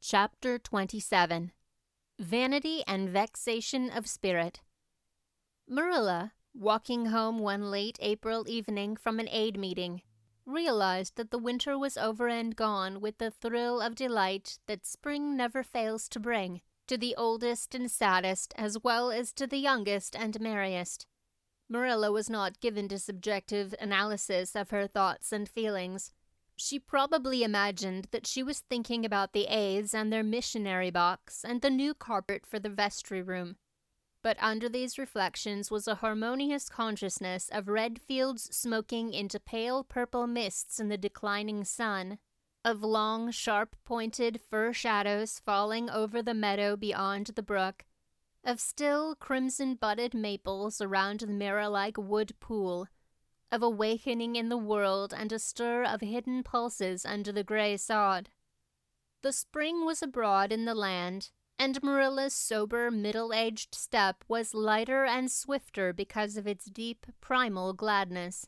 Chapter 27. Vanity and Vexation of Spirit. Marilla, walking home one late April evening from an aid meeting, realized that the winter was over and gone with the thrill of delight that spring never fails to bring to the oldest and saddest as well as to the youngest and merriest. Marilla was not given to subjective analysis of her thoughts and feelings. She probably imagined that she was thinking about the aides and their missionary box and the new carpet for the vestry room. But under these reflections was a harmonious consciousness of red fields smoking into pale purple mists in the declining sun, of long, sharp-pointed fir shadows falling over the meadow beyond the brook, of still crimson-budded maples around the mirror-like wood pool, of awakening in the world and a stir of hidden pulses under the gray sod. The spring was abroad in the land, and Marilla's sober, middle-aged step was lighter and swifter because of its deep, primal gladness.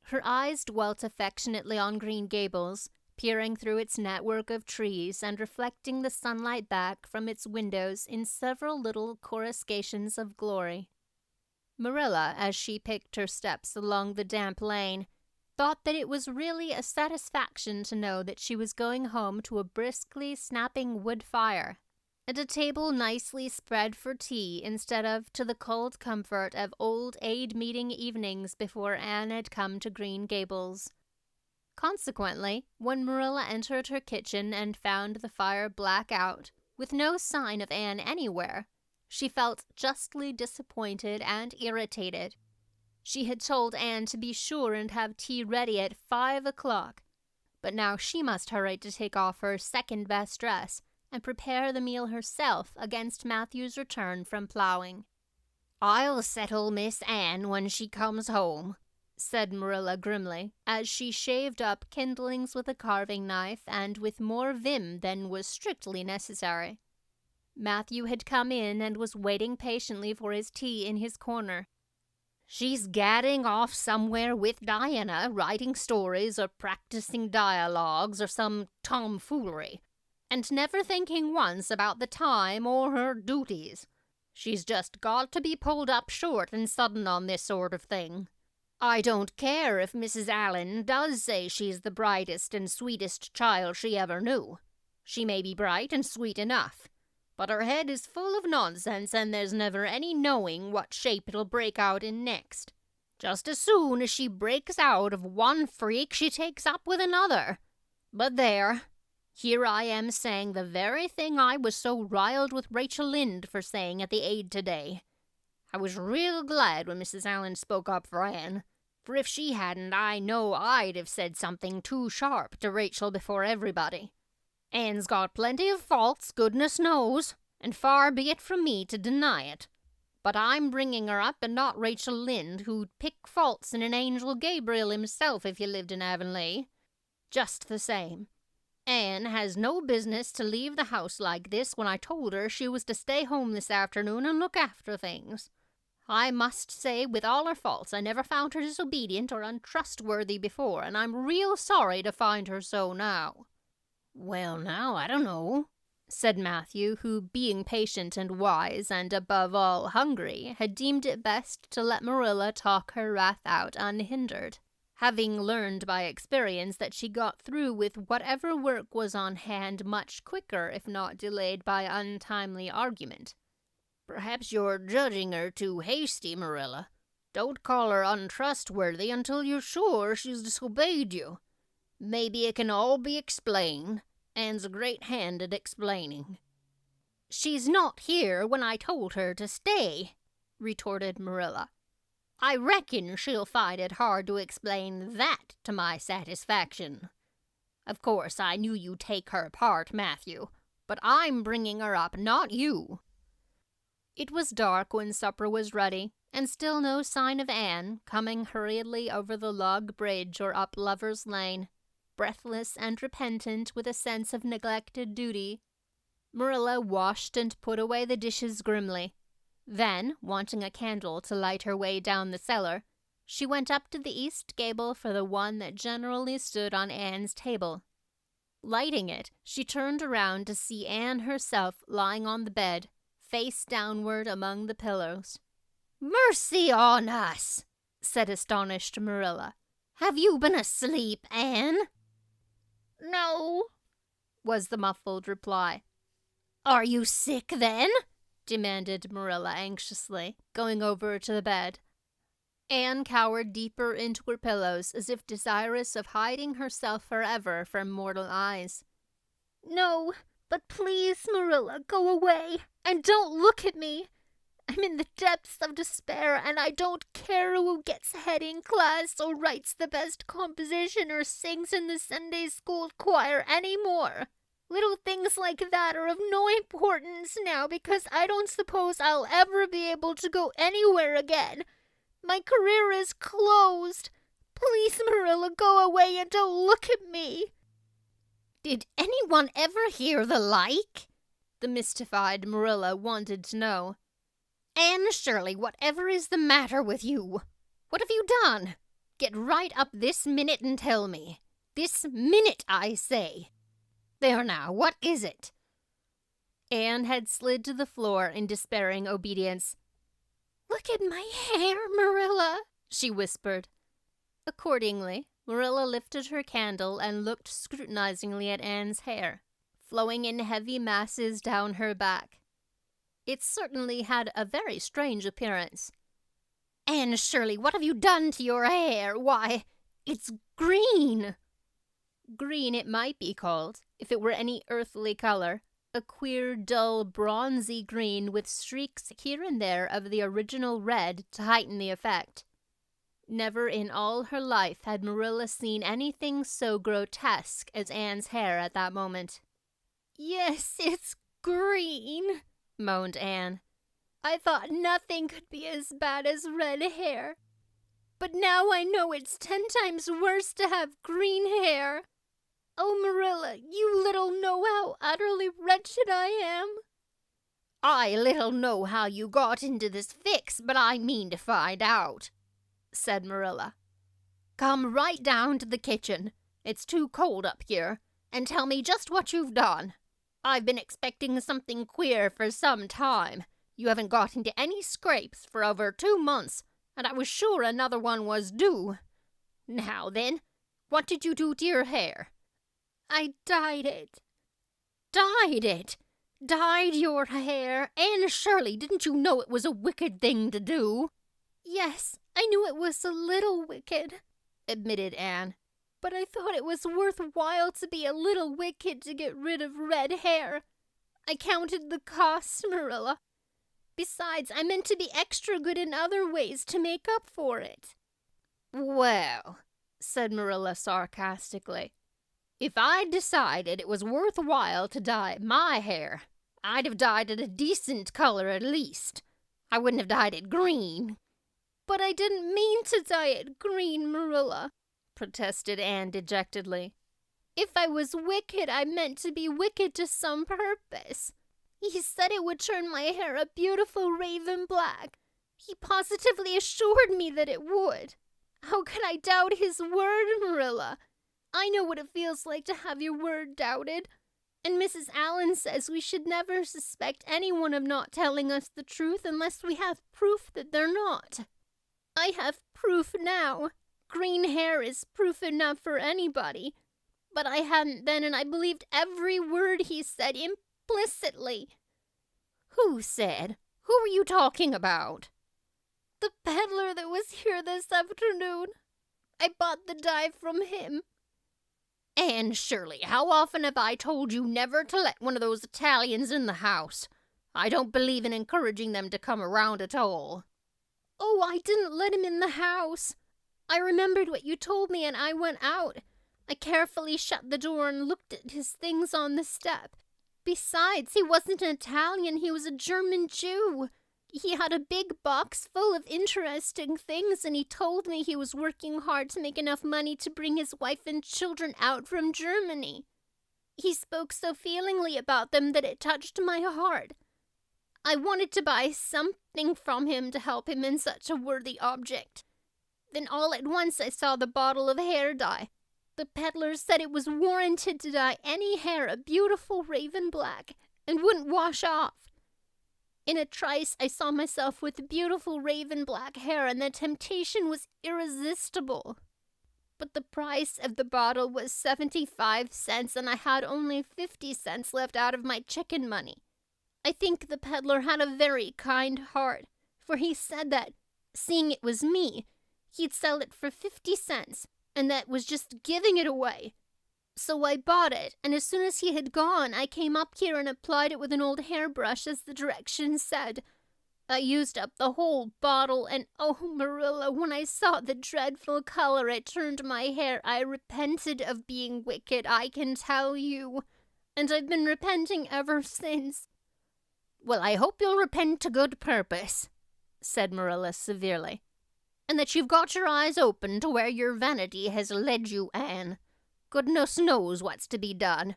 Her eyes dwelt affectionately on Green Gables, peering through its network of trees and reflecting the sunlight back from its windows in several little coruscations of glory. Marilla, as she picked her steps along the damp lane, thought that it was really a satisfaction to know that she was going home to a briskly snapping wood fire, and a table nicely spread for tea instead of to the cold comfort of old aid meeting evenings before Anne had come to Green Gables. Consequently, when Marilla entered her kitchen and found the fire black out, with no sign of Anne anywhere, she felt justly disappointed and irritated. She had told Anne to be sure and have tea ready at 5 o'clock, but now she must hurry to take off her second-best dress and prepare the meal herself against Matthew's return from plowing. "I'll settle Miss Anne when she comes home," said Marilla grimly, as she shaved up kindlings with a carving knife and with more vim than was strictly necessary. Matthew had come in and was waiting patiently for his tea in his corner. "She's gadding off somewhere with Diana, writing stories or practicing dialogues or some tomfoolery, and never thinking once about the time or her duties. She's just got to be pulled up short and sudden on this sort of thing. I don't care if Mrs. Allen does say she's the brightest and sweetest child she ever knew. She may be bright and sweet enough, but her head is full of nonsense and there's never any knowing what shape it'll break out in next. Just as soon as she breaks out of one freak, she takes up with another. But there, here I am saying the very thing I was so riled with Rachel Lynde for saying at the aid today. I was real glad when Mrs. Allen spoke up for Anne, for if she hadn't, I know I'd have said something too sharp to Rachel before everybody. Anne's got plenty of faults, goodness knows, and far be it from me to deny it. But I'm bringing her up and not Rachel Lynde, who'd pick faults in an angel Gabriel himself if you lived in Avonlea. Just the same, Anne has no business to leave the house like this when I told her she was to stay home this afternoon and look after things. I must say, with all her faults, I never found her disobedient or untrustworthy before, and I'm real sorry to find her so now." "Well, now, I don't know," said Matthew, who, being patient and wise, and above all hungry, had deemed it best to let Marilla talk her wrath out unhindered, having learned by experience that she got through with whatever work was on hand much quicker if not delayed by untimely argument. "Perhaps you're judging her too hasty, Marilla. Don't call her untrustworthy until you're sure she's disobeyed you. Maybe it can all be explained. Anne's a great hand at explaining." "She's not here when I told her to stay," retorted Marilla. "I reckon she'll find it hard to explain that to my satisfaction. Of course, I knew you'd take her part, Matthew, but I'm bringing her up, not you." It was dark when supper was ready, and still no sign of Anne, coming hurriedly over the log bridge or up Lover's Lane, breathless and repentant with a sense of neglected duty. Marilla washed and put away the dishes grimly. Then, wanting a candle to light her way down the cellar, she went up to the east gable for the one that generally stood on Anne's table. Lighting it, she turned around to see Anne herself lying on the bed, face downward among the pillows. "Mercy on us," said astonished Marilla. "Have you been asleep, Anne?" "No," was the muffled reply. "Are you sick, then?" demanded Marilla anxiously, going over to the bed. Anne cowered deeper into her pillows as if desirous of hiding herself forever from mortal eyes. "No, but please, Marilla, go away, and don't look at me. I'm in the depths of despair, and I don't care who gets ahead in class or writes the best composition or sings in the Sunday school choir anymore. Little things like that are of no importance now because I don't suppose I'll ever be able to go anywhere again. My career is closed. Please, Marilla, go away and don't look at me." "Did anyone ever hear the like?" the mystified Marilla wanted to know. "Anne Shirley, whatever is the matter with you? What have you done? Get right up this minute and tell me. This minute, I say. There now, what is it?" Anne had slid to the floor in despairing obedience. "Look at my hair, Marilla," she whispered. Accordingly, Marilla lifted her candle and looked scrutinizingly at Anne's hair, flowing in heavy masses down her back. It certainly had a very strange appearance. "Anne Shirley, what have you done to your hair? Why, it's green." Green it might be called, if it were any earthly color, a queer, dull, bronzy green with streaks here and there of the original red to heighten the effect. Never in all her life had Marilla seen anything so grotesque as Anne's hair at that moment. "Yes, it's green," moaned Anne. "I thought nothing could be as bad as red hair. But now I know it's 10 times worse to have green hair. Oh, Marilla, you little know how utterly wretched I am." "I little know how you got into this fix, but I mean to find out," said Marilla. "Come right down to the kitchen. It's too cold up here, and tell me just what you've done. I've been expecting something queer for some time. You haven't got into any scrapes for over 2 months, and I was sure another one was due. Now then, what did you do to your hair?" "I dyed it." "Dyed it? Dyed your hair? Anne Shirley, didn't you know it was a wicked thing to do?" "Yes, I knew it was a little wicked," admitted Anne. "But I thought it was worthwhile to be a little wicked to get rid of red hair. I counted the cost, Marilla. Besides, I meant to be extra good in other ways to make up for it." "Well," said Marilla sarcastically, "if I'd decided it was worthwhile to dye my hair, I'd have dyed it a decent color at least. I wouldn't have dyed it green." "But I didn't mean to dye it green, Marilla," protested Anne dejectedly. "If I was wicked, I meant to be wicked to some purpose. He said it would turn my hair a beautiful raven black. He positively assured me that it would. How could I doubt his word, Marilla? I know what it feels like to have your word doubted. And Mrs. Allen says we should never suspect anyone of not telling us the truth unless we have proof that they're not. I have proof now. Green hair is proof enough for anybody. But I hadn't then, and I believed every word he said implicitly." "Who said? Who were you talking about?" "The peddler that was here this afternoon. I bought the dye from him." "Anne Shirley, how often have I told you never to let one of those Italians in the house? I don't believe in encouraging them to come around at all." "Oh, I didn't let him in the house. I remembered what you told me and I went out. I carefully shut the door and looked at his things on the step. Besides, he wasn't an Italian, he was a German Jew. He had a big box full of interesting things, and he told me he was working hard to make enough money to bring his wife and children out from Germany. He spoke so feelingly about them that it touched my heart. I wanted to buy something from him to help him in such a worthy object. Then all at once I saw the bottle of hair dye. The peddler said it was warranted to dye any hair a beautiful raven black and wouldn't wash off. In a trice, I saw myself with beautiful raven black hair, and the temptation was irresistible. But the price of the bottle was 75 cents, and I had only 50 cents left out of my chicken money. I think the peddler had a very kind heart, for he said that, seeing it was me, he'd sell it for 50 cents, and that was just giving it away. So I bought it, and as soon as he had gone, I came up here and applied it with an old hairbrush as the directions said. I used up the whole bottle, and oh, Marilla, when I saw the dreadful color it turned my hair, I repented of being wicked, I can tell you. And I've been repenting ever since. Well, I hope you'll repent to good purpose, said Marilla severely, and that you've got your eyes open to where your vanity has led you, Anne. Goodness knows what's to be done.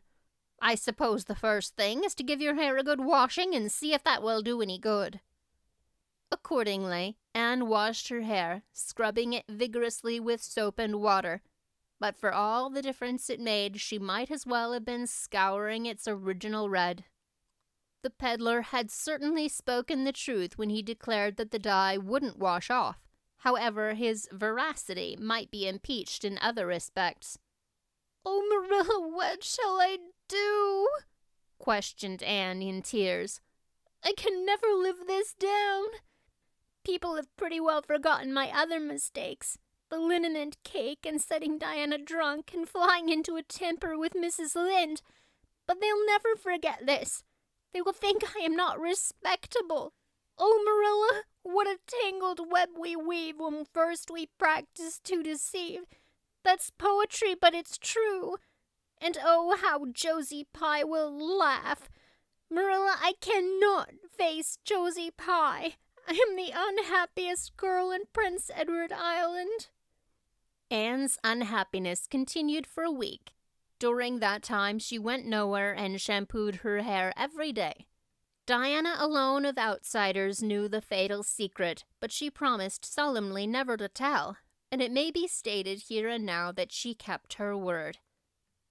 I suppose the first thing is to give your hair a good washing and see if that will do any good. Accordingly, Anne washed her hair, scrubbing it vigorously with soap and water. But for all the difference it made, she might as well have been scouring its original red. The peddler had certainly spoken the truth when he declared that the dye wouldn't wash off. However, his veracity might be impeached in other respects. "Oh, Marilla, what shall I do?" questioned Anne in tears. "I can never live this down. People have pretty well forgotten my other mistakes, the liniment cake and setting Diana drunk and flying into a temper with Mrs. Lynde, but they'll never forget this. They will think I am not respectable. Oh, Marilla, what a tangled web we weave when first we practice to deceive. That's poetry, but it's true. And oh, how Josie Pye will laugh. Marilla, I cannot face Josie Pye. I am the unhappiest girl in Prince Edward Island." Anne's unhappiness continued for a week. During that time, she went nowhere and shampooed her hair every day. Diana alone of outsiders knew the fatal secret, but she promised solemnly never to tell, and it may be stated here and now that she kept her word.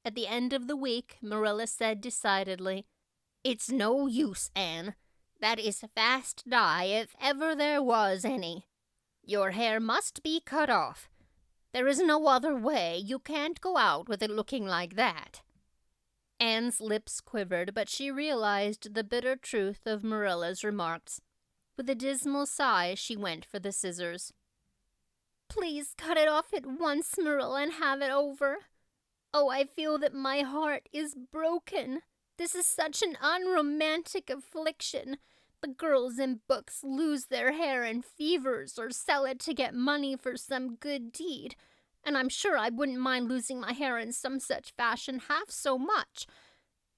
At the end of the week, Marilla said decidedly, "It's no use, Anne. That is fast dye if ever there was any. Your hair must be cut off. There is no other way. You can't go out with it looking like that." Anne's lips quivered, but she realized the bitter truth of Marilla's remarks. With a dismal sigh, she went for the scissors. "Please cut it off at once, Marilla, and have it over. Oh, I feel that my heart is broken. This is such an unromantic affliction. The girls in books lose their hair in fevers or sell it to get money for some good deed, and I'm sure I wouldn't mind losing my hair in some such fashion half so much.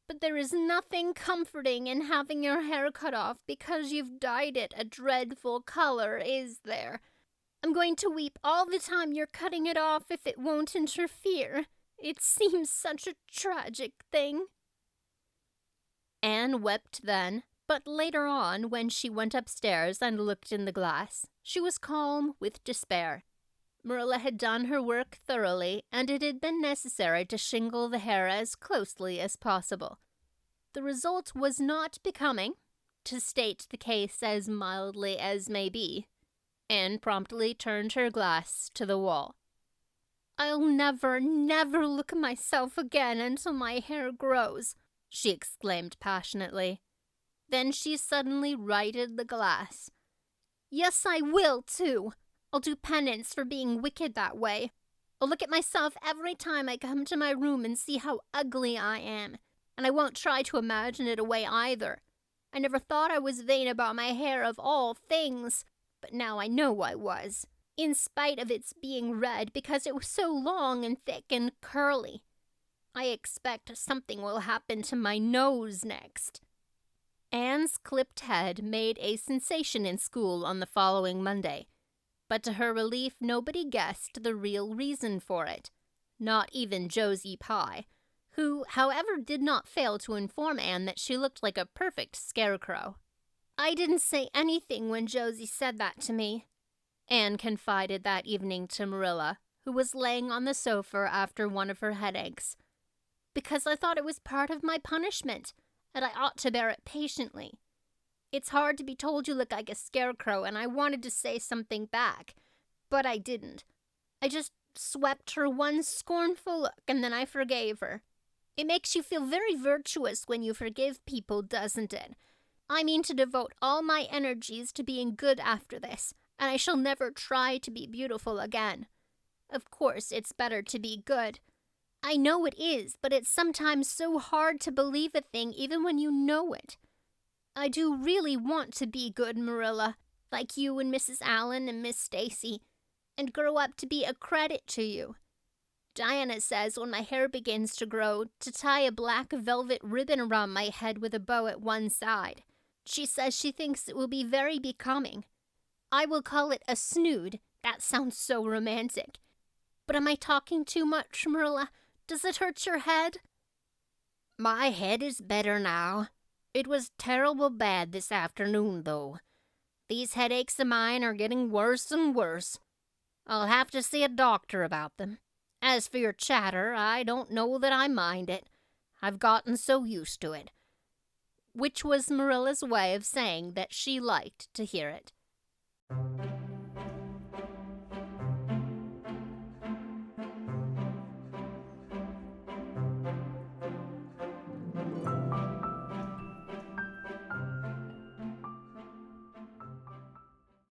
But there is nothing comforting in having your hair cut off because you've dyed it a dreadful color, is there? I'm going to weep all the time you're cutting it off if it won't interfere. It seems such a tragic thing." Anne wept then, but later on, when she went upstairs and looked in the glass, she was calm with despair. Marilla had done her work thoroughly, and it had been necessary to shingle the hair as closely as possible. The result was not becoming, to state the case as mildly as may be. Anne promptly turned her glass to the wall. "I'll never, never look at myself again until my hair grows," she exclaimed passionately. Then she suddenly righted the glass. "Yes, I will, too. I'll do penance for being wicked that way. I'll look at myself every time I come to my room and see how ugly I am, and I won't try to imagine it away either. I never thought I was vain about my hair of all things, but now I know I was, in spite of its being red because it was so long and thick and curly. I expect something will happen to my nose next." Anne's clipped head made a sensation in school on the following Monday, but to her relief nobody guessed the real reason for it, not even Josie Pye, who, however, did not fail to inform Anne that she looked like a perfect scarecrow. "I didn't say anything when Josie said that to me," Anne confided that evening to Marilla, who was laying on the sofa after one of her headaches. "Because I thought it was part of my punishment, and I ought to bear it patiently. It's hard to be told you look like a scarecrow, and I wanted to say something back, but I didn't. I just swept her one scornful look, and then I forgave her. It makes you feel very virtuous when you forgive people, doesn't it? I mean to devote all my energies to being good after this, and I shall never try to be beautiful again. Of course, it's better to be good. I know it is, but it's sometimes so hard to believe a thing even when you know it. I do really want to be good, Marilla, like you and Mrs. Allen and Miss Stacy, and grow up to be a credit to you. Diana says when my hair begins to grow, to tie a black velvet ribbon around my head with a bow at one side. She says she thinks it will be very becoming. I will call it a snood. That sounds so romantic. But am I talking too much, Marilla? Does it hurt your head?" "My head is better now. It was terrible bad this afternoon, though. These headaches of mine are getting worse and worse. I'll have to see a doctor about them. As for your chatter, I don't know that I mind it. I've gotten so used to it." Which was Marilla's way of saying that she liked to hear it.